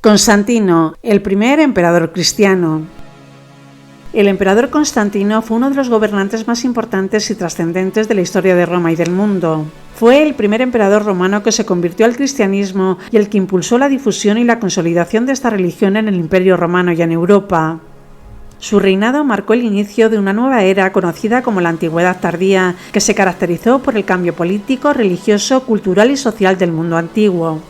Constantino, el primer emperador cristiano. El emperador Constantino fue uno de los gobernantes más importantes y trascendentes de la historia de Roma y del mundo. Fue el primer emperador romano que se convirtió al cristianismo y el que impulsó la difusión y la consolidación de esta religión en el Imperio Romano y en Europa. Su reinado marcó el inicio de una nueva era conocida como la Antigüedad Tardía, que se caracterizó por el cambio político, religioso, cultural y social del mundo antiguo.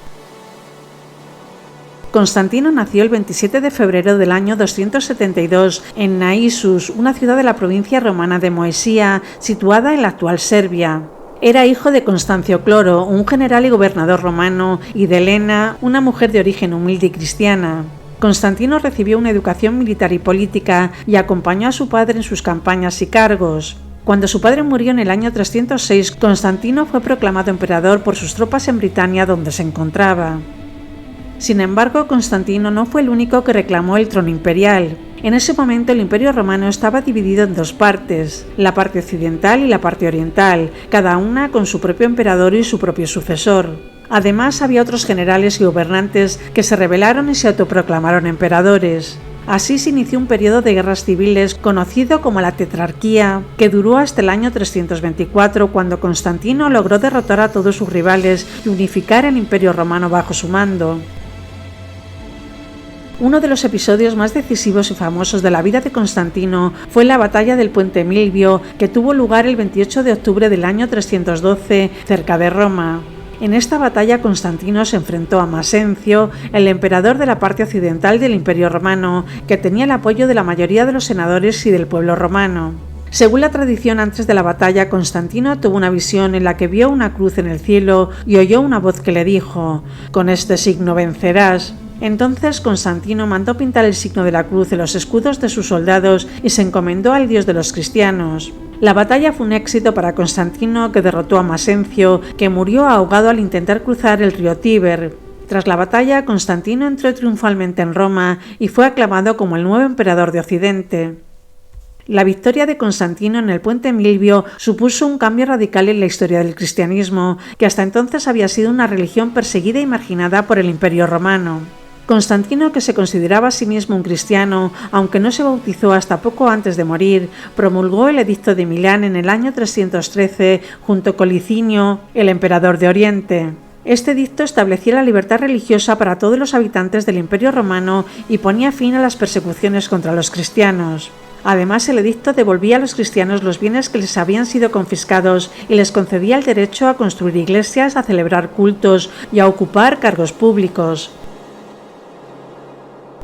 Constantino nació el 27 de febrero del año 272 en Naissus, una ciudad de la provincia romana de Moesia, situada en la actual Serbia. Era hijo de Constancio Cloro, un general y gobernador romano, y de Helena, una mujer de origen humilde y cristiana. Constantino recibió una educación militar y política y acompañó a su padre en sus campañas y cargos. Cuando su padre murió en el año 306, Constantino fue proclamado emperador por sus tropas en Britania, donde se encontraba. Sin embargo, Constantino no fue el único que reclamó el trono imperial. En ese momento el Imperio Romano estaba dividido en dos partes, la parte occidental y la parte oriental, cada una con su propio emperador y su propio sucesor. Además, había otros generales y gobernantes que se rebelaron y se autoproclamaron emperadores. Así se inició un periodo de guerras civiles conocido como la Tetrarquía, que duró hasta el año 324, cuando Constantino logró derrotar a todos sus rivales y unificar el Imperio Romano bajo su mando. Uno de los episodios más decisivos y famosos de la vida de Constantino fue la batalla del Puente Milvio, que tuvo lugar el 28 de octubre del año 312, cerca de Roma. En esta batalla Constantino se enfrentó a Masencio, el emperador de la parte occidental del Imperio Romano, que tenía el apoyo de la mayoría de los senadores y del pueblo romano. Según la tradición, antes de la batalla, Constantino tuvo una visión en la que vio una cruz en el cielo y oyó una voz que le dijo: «Con este signo vencerás». Entonces Constantino mandó pintar el signo de la cruz en los escudos de sus soldados y se encomendó al dios de los cristianos. La batalla fue un éxito para Constantino, que derrotó a Masencio, que murió ahogado al intentar cruzar el río Tíber. Tras la batalla, Constantino entró triunfalmente en Roma y fue aclamado como el nuevo emperador de Occidente. La victoria de Constantino en el Puente Milvio supuso un cambio radical en la historia del cristianismo, que hasta entonces había sido una religión perseguida y marginada por el Imperio Romano. Constantino, que se consideraba a sí mismo un cristiano, aunque no se bautizó hasta poco antes de morir, promulgó el Edicto de Milán en el año 313 junto con Licinio, el emperador de Oriente. Este edicto establecía la libertad religiosa para todos los habitantes del Imperio Romano y ponía fin a las persecuciones contra los cristianos. Además, el edicto devolvía a los cristianos los bienes que les habían sido confiscados y les concedía el derecho a construir iglesias, a celebrar cultos y a ocupar cargos públicos.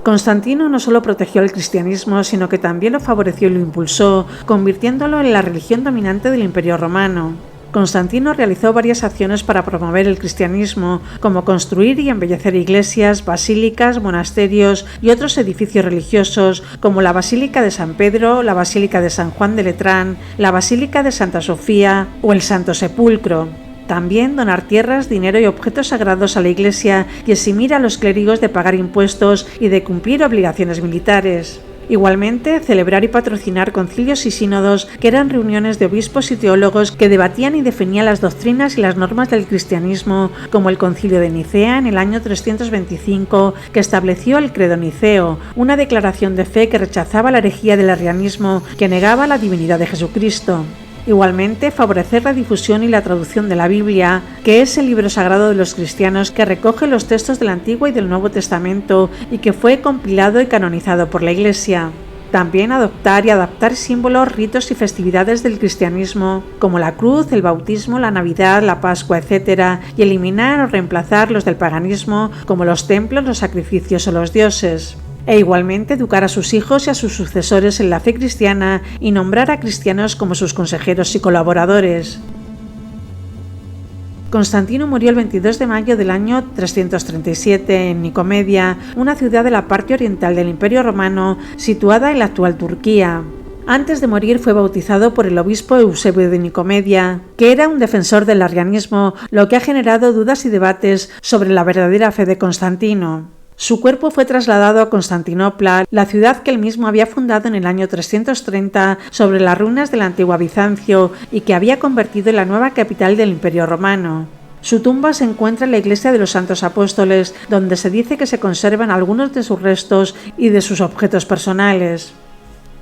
Constantino no solo protegió el cristianismo, sino que también lo favoreció y lo impulsó, convirtiéndolo en la religión dominante del Imperio Romano. Constantino realizó varias acciones para promover el cristianismo, como construir y embellecer iglesias, basílicas, monasterios y otros edificios religiosos, como la Basílica de San Pedro, la Basílica de San Juan de Letrán, la Basílica de Santa Sofía o el Santo Sepulcro. También donar tierras, dinero y objetos sagrados a la Iglesia y eximir a los clérigos de pagar impuestos y de cumplir obligaciones militares. Igualmente, celebrar y patrocinar concilios y sínodos, que eran reuniones de obispos y teólogos que debatían y definían las doctrinas y las normas del cristianismo, como el Concilio de Nicea en el año 325, que estableció el Credo Niceo, una declaración de fe que rechazaba la herejía del arrianismo, que negaba la divinidad de Jesucristo. Igualmente, favorecer la difusión y la traducción de la Biblia, que es el libro sagrado de los cristianos que recoge los textos del Antiguo y del Nuevo Testamento y que fue compilado y canonizado por la Iglesia. También adoptar y adaptar símbolos, ritos y festividades del cristianismo, como la cruz, el bautismo, la Navidad, la Pascua, etc., y eliminar o reemplazar los del paganismo, como los templos, los sacrificios o los dioses. E igualmente educar a sus hijos y a sus sucesores en la fe cristiana y nombrar a cristianos como sus consejeros y colaboradores. Constantino murió el 22 de mayo del año 337 en Nicomedia, una ciudad de la parte oriental del Imperio Romano situada en la actual Turquía. Antes de morir fue bautizado por el obispo Eusebio de Nicomedia, que era un defensor del arrianismo, lo que ha generado dudas y debates sobre la verdadera fe de Constantino. Su cuerpo fue trasladado a Constantinopla, la ciudad que él mismo había fundado en el año 330 sobre las ruinas de la antigua Bizancio y que había convertido en la nueva capital del Imperio Romano. Su tumba se encuentra en la iglesia de los Santos Apóstoles, donde se dice que se conservan algunos de sus restos y de sus objetos personales.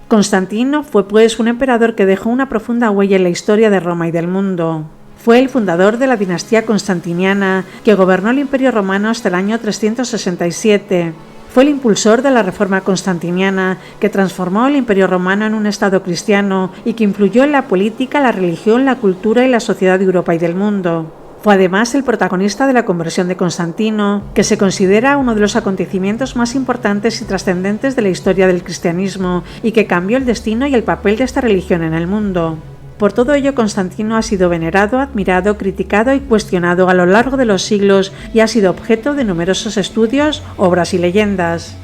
Constantino fue pues un emperador que dejó una profunda huella en la historia de Roma y del mundo. Fue el fundador de la dinastía constantiniana, que gobernó el Imperio Romano hasta el año 367. Fue el impulsor de la Reforma constantiniana, que transformó el Imperio Romano en un Estado cristiano y que influyó en la política, la religión, la cultura y la sociedad de Europa y del mundo. Fue además el protagonista de la conversión de Constantino, que se considera uno de los acontecimientos más importantes y trascendentes de la historia del cristianismo y que cambió el destino y el papel de esta religión en el mundo. Por todo ello, Constantino ha sido venerado, admirado, criticado y cuestionado a lo largo de los siglos y ha sido objeto de numerosos estudios, obras y leyendas.